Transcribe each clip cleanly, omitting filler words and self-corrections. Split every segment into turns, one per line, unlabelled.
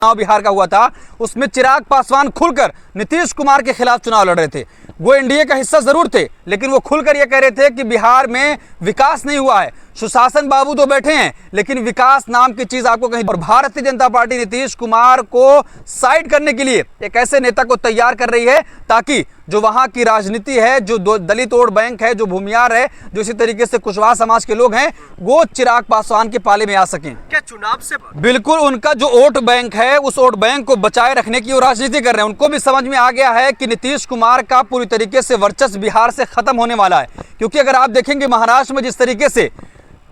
चुनाव बिहार का हुआ था, उसमें चिराग पासवान खुलकर नीतीश कुमार के खिलाफ चुनाव लड़ रहे थे। वो एनडीए का हिस्सा जरूर थे, लेकिन वो खुलकर ये कह रहे थे कि बिहार में विकास नहीं हुआ है। सुशासन बाबू तो बैठे हैं, लेकिन विकास नाम की चीज आपको कहीं। और भारतीय जनता पार्टी नीतीश कुमार को साइड करने के लिए एक ऐसे नेता को तैयार कर रही है ताकि जो वहां की राजनीति है, जो दलित वोट बैंक है, जो भूमियार है, जो इसी तरीके से कुशवाहा समाज के लोग हैं, वो चिराग पासवान के पाले में आ सकें।
क्या चुनाव से
बिल्कुल उनका जो वोट बैंक है, उस वोट बैंक को बचाए रखने की वो राजनीति कर रहे हैं। उनको भी समझ में आ गया है कि नीतीश कुमार का पूरी तरीके से वर्चस्व बिहार से खत्म होने वाला है। क्योंकि अगर आप देखेंगे महाराष्ट्र में जिस तरीके से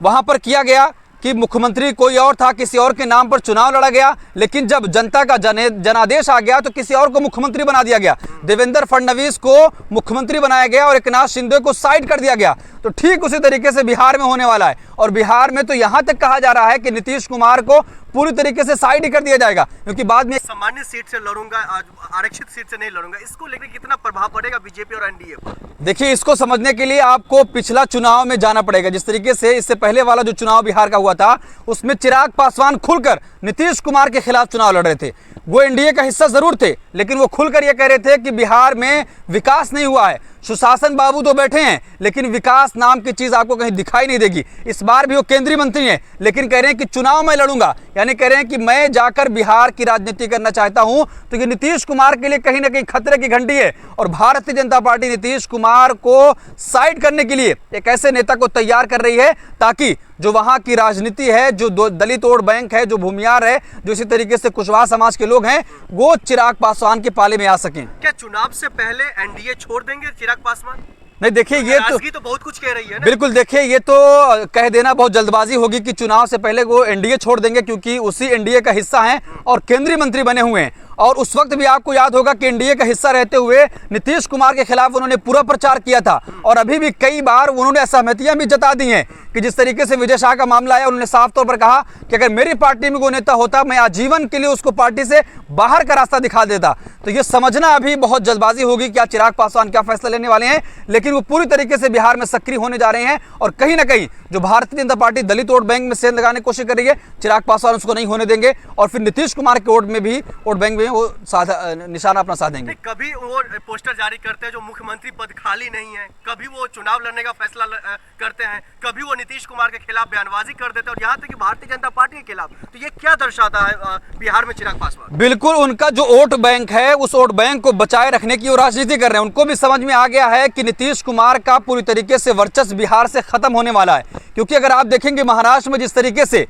वहां पर किया गया कि मुख्यमंत्री कोई और था, किसी और के नाम पर चुनाव लड़ा गया, लेकिन जब जनता का जनादेश आ गया तो किसी और को मुख्यमंत्री बना दिया गया। देवेंद्र फडणवीस को मुख्यमंत्री बनाया गया और एकनाथ शिंदे को साइड कर दिया गया। तो ठीक उसी तरीके से बिहार में होने वाला है। और बिहार में तो यहां तक कहा जा रहा है कि नीतीश कुमार को पूरी तरीके से साइड ही कर दिया जाएगा, क्योंकि बाद में
सामान्य सीट से लड़ूंगा, आरक्षित सीट से नहीं लड़ूंगा। इसको लेकर कितना प्रभाव पड़ेगा बीजेपी और एनडीए पर?
देखिए, इसको समझने के लिए आपको पिछला चुनाव में जाना पड़ेगा। जिस तरीके से इससे पहले वाला जो चुनाव बिहार का हुआ था, उसमें चिराग पासवान खुलकर नीतीश कुमार के खिलाफ चुनाव लड़ रहे थे। वो एनडीए का हिस्सा जरूर थे, लेकिन वो खुलकर ये कह रहे थे कि बिहार में विकास नहीं हुआ है। सुशासन बाबू तो बैठे हैं, लेकिन विकास नाम की चीज आपको कहीं दिखाई नहीं देगी। इस बार भी वो केंद्रीय मंत्री हैं, लेकिन कह रहे हैं कि चुनाव मैं लड़ूंगा, यानी कह रहे हैं कि मैं जाकर बिहार की राजनीति करना चाहता हूं। तो ये नीतीश कुमार के लिए कहीं ना कहीं खतरे की घंटी है। और भारतीय जनता पार्टी नीतीश कुमार को साइड करने के लिए एक ऐसे नेता को तैयार कर रही है ताकि जो वहां की राजनीति है, जो दलित वोट बैंक है, जो भूमियार है, जो इसी तरीके से कुशवाहा समाज के लोग हैं, वो चिराग पासवान के पाले में आ सकें।
क्या चुनाव से पहले एनडीए छोड़ देंगे चिराग पासवान?
नहीं, देखिए ये
तो बहुत कुछ कह रही है ना।
बिल्कुल, देखिए ये तो कह देना बहुत जल्दबाजी होगी कि चुनाव से पहले वो एनडीए छोड़ देंगे, क्योंकि उसी एनडीए का हिस्सा हैं और केंद्रीय मंत्री बने हुए हैं। और उस वक्त भी आपको याद होगा कि एनडीए का हिस्सा रहते हुए नीतीश कुमार के खिलाफ उन्होंने पूरा प्रचार किया था। और अभी भी कई बार उन्होंने असहमतियां भी जता दी हैं कि जिस तरीके से विजय शाह का मामला है, उन्होंने साफ तौर पर कहा कि अगर मेरी पार्टी में कोई नेता होता, मैं आजीवन के लिए उसको पार्टी से बाहर का रास्ता दिखा देता। तो ये समझना अभी बहुत जल्दबाजी होगी कि चिराग पासवान क्या फैसला लेने वाले हैं, लेकिन वो पूरी तरीके से बिहार में सक्रिय होने जा रहे हैं। और कहीं ना कहीं जो भारतीय जनता पार्टी दलित वोट बैंक में सेंध लगाने की कोशिश कर रही है, चिराग पासवान उसको नहीं होने देंगे और फिर नीतीश कुमार के वोट बैंक में वो निशाना अपना साधेंगे।
कभी वो पोस्टर जारी करते हैं जो मुख्यमंत्री पद खाली नहीं है, कभी वो चुनाव लड़ने का फैसला करते हैं, कभी वो नीतीश कुमार के खिलाफ बयानबाजी कर देते हैं, और यहाँ तक कि भारतीय जनता पार्टी के खिलाफ। तो ये क्या दर्शाता है बिहार में चिराग पासवान?
बिल्कुल उनका जो वोट बैंक है, उस वोट बैंक को बचाए रखने की वो राजनीति कर रहे हैं। उनको भी समझ में आ गया है कि नीतीश कुमार का पूरी तरीके से वर्चस्व बिहार से खत्म होने वाला है। क्योंकि अगर आप देखेंगे महाराष्ट्र में जिस तरीके से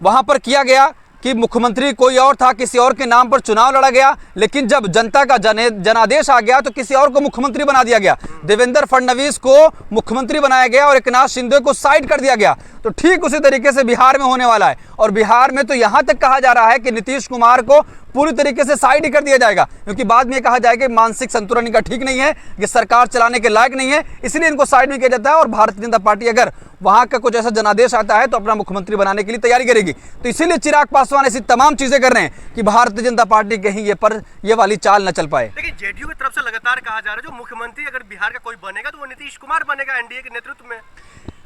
वहां पर किया गया कि मुख्यमंत्री कोई और था, किसी और के नाम पर चुनाव लड़ा गया, लेकिन जब जनता का जनादेश आ गया तो किसी और को मुख्यमंत्री बना दिया गया। देवेंद्र फडणवीस को मुख्यमंत्री बनाया गया और एकनाथ शिंदे को साइड कर दिया गया। तो ठीक उसी तरीके से बिहार में होने वाला है। और बिहार में तो यहां तक कहा जा रहा है कि नीतीश कुमार को पूरी तरीके से साइड ही कर दिया जाएगा, क्योंकि बाद में कहा जाएगा कि मानसिक संतुलन इनका ठीक नहीं है, ये सरकार चलाने के लायक नहीं है, इसलिए इनको साइड में किया जाता है। और भारतीय जनता पार्टी अगर वहां का कुछ ऐसा जनादेश आता है तो अपना मुख्यमंत्री बनाने के लिए तैयारी करेगी। तो इसीलिए चिराग पासवान ऐसी तमाम चीजें कर रहे हैं कि भारतीय जनता पार्टी कहीं ये वाली चाल न चल पाए।
लेकिन जेडीयू की तरफ से लगातार कहा जा रहा है जो मुख्यमंत्री अगर बिहार का कोई बनेगा तो वो नीतीश कुमार बनेगा एनडीए के नेतृत्व में।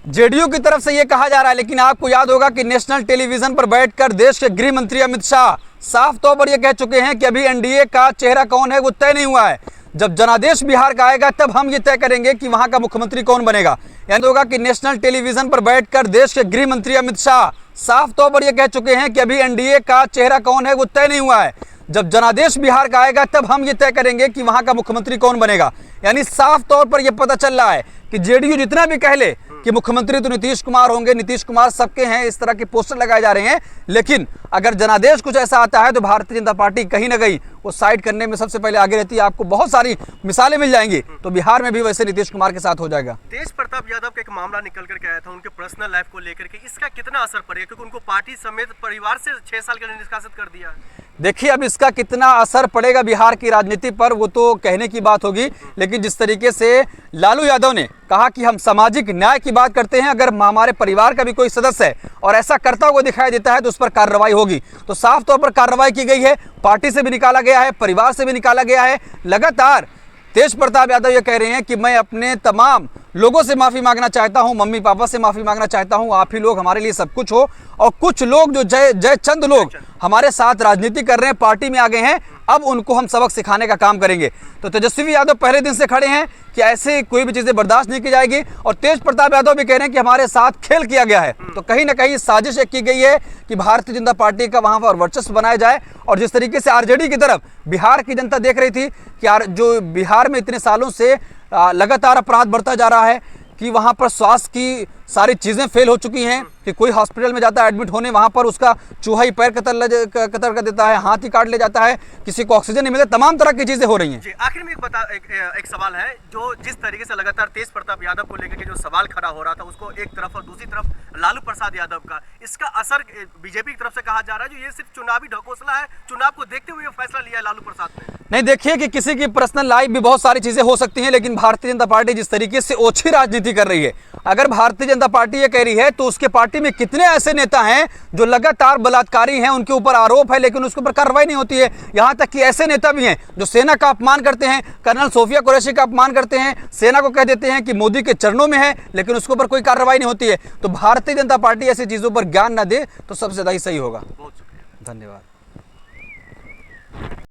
जेडीयू की तरफ से यह कहा जा रहा है, लेकिन आपको याद होगा कि नेशनल टेलीविजन पर बैठकर देश के गृह मंत्री अमित शाह साफ तौर पर यह कह चुके हैं कि अभी एनडीए का चेहरा कौन है वो तय नहीं हुआ है। जब जनादेश बिहार का आएगा तब हम ये तय करेंगे कि वहां का मुख्यमंत्री कौन बनेगा। यानी होगा कि नेशनल टेलीविजन पर बैठकर देश के गृह मंत्री अमित शाह साफ तौर पर यह कह चुके हैं कि अभी एनडीए का चेहरा कौन है वो तय नहीं हुआ है। जब जनादेश बिहार का आएगा तब हम ये तय करेंगे कि वहां का मुख्यमंत्री कौन बनेगा। यानी साफ तौर पर यह पता चल रहा है कि जेडीयू जितना भी कह ले कि मुख्यमंत्री तो नीतीश कुमार होंगे, नीतीश कुमार सबके हैं, इस तरह के पोस्टर लगाए जा रहे हैं, लेकिन अगर जनादेश कुछ ऐसा आता है तो भारतीय जनता पार्टी कहीं ना कहीं वो साइड करने में सबसे पहले आगे रहती है। आपको बहुत सारी मिसालें मिल जाएंगी। तो बिहार में भी वैसे नीतीश कुमार के साथ हो जाएगा।
तेज प्रताप यादव का एक मामला निकल करके आया था उनके पर्सनल लाइफ को लेकर के, इसका कितना असर पड़ेगा? क्योंकि उनको पार्टी समेत परिवार से 6 साल के लिए निष्कासित कर दिया है।
देखिए, अब इसका कितना असर पड़ेगा बिहार की राजनीति पर वो तो कहने की बात होगी, लेकिन जिस तरीके से लालू यादव ने कहा कि हम सामाजिक न्याय की बात करते हैं, अगर हमारे परिवार का भी कोई सदस्य है और ऐसा करता हुआ दिखाई देता है तो उस पर कार्रवाई होगी। तो साफ तौर पर कार्रवाई की गई है, पार्टी से भी निकाला गया है, परिवार से भी निकाला गया है। लगातार तेज प्रताप यादव ये कह रहे हैं कि मैं अपने तमाम लोगों से माफ़ी मांगना चाहता हूं, मम्मी पापा से माफ़ी मांगना चाहता हूं, आप ही लोग हमारे लिए सब कुछ हो। और कुछ लोग जो जय चंद लोग हमारे साथ राजनीति कर रहे हैं, पार्टी में आ गए हैं, अब उनको हम सबक सिखाने का काम करेंगे। तो तेजस्वी यादव पहले दिन से खड़े हैं कि ऐसे कोई भी चीज़ें बर्दाश्त नहीं की जाएगी। और तेज प्रताप यादव भी कह रहे हैं कि हमारे साथ खेल किया गया है। तो कहीं ना कहीं साजिश की गई है कि भारतीय जनता पार्टी का वहाँ पर वर्चस्व बनाया जाए। और जिस तरीके से आरजेडी की तरफ बिहार की जनता देख रही थी कि जो बिहार में इतने सालों से लगातार अपराध बढ़ता जा रहा है, कि वहाँ पर स्वास्थ्य की सारी चीज़ें फेल हो चुकी हैं, कि कोई हॉस्पिटल में जाता है एडमिट होने, वहाँ पर उसका चूहा ही पैर कतर कर देता है, हाथ ही काट ले जाता है, किसी को ऑक्सीजन नहीं मिलता, तमाम तरह की चीज़ें हो रही हैं।
जी, आखिर में एक सवाल है, जो जिस तरीके से लगातार तेज प्रताप यादव को लेकर के जो सवाल खड़ा हो रहा था, उसको एक तरफ और दूसरी तरफ लालू प्रसाद यादव का, इसका असर बीजेपी की तरफ से कहा जा रहा है जो ये सिर्फ चुनावी ढकोसला है, चुनाव को देखते हुए फैसला लिया है लालू प्रसाद ने।
नहीं, देखिए कि किसी की पर्सनल लाइफ भी बहुत सारी चीज़ें हो सकती हैं, लेकिन भारतीय जनता पार्टी जिस तरीके से ओछी राजनीति कर रही है, अगर भारतीय जनता पार्टी ये कह रही है तो उसके पार्टी में कितने ऐसे नेता हैं जो लगातार बलात्कारी हैं, उनके ऊपर आरोप है लेकिन उसके ऊपर कार्रवाई नहीं होती है। यहाँ तक कि ऐसे नेता भी हैं जो सेना का अपमान करते हैं, कर्नल सोफिया कुरैशी का अपमान करते हैं, सेना को कह देते हैं कि मोदी के चरणों में है, लेकिन उसके ऊपर कोई कार्रवाई नहीं होती है। तो भारतीय जनता पार्टी ऐसी चीज़ों पर ज्ञान न दे तो सबसे ज़्यादा ही सही होगा।
बहुत शुक्रिया,
धन्यवाद।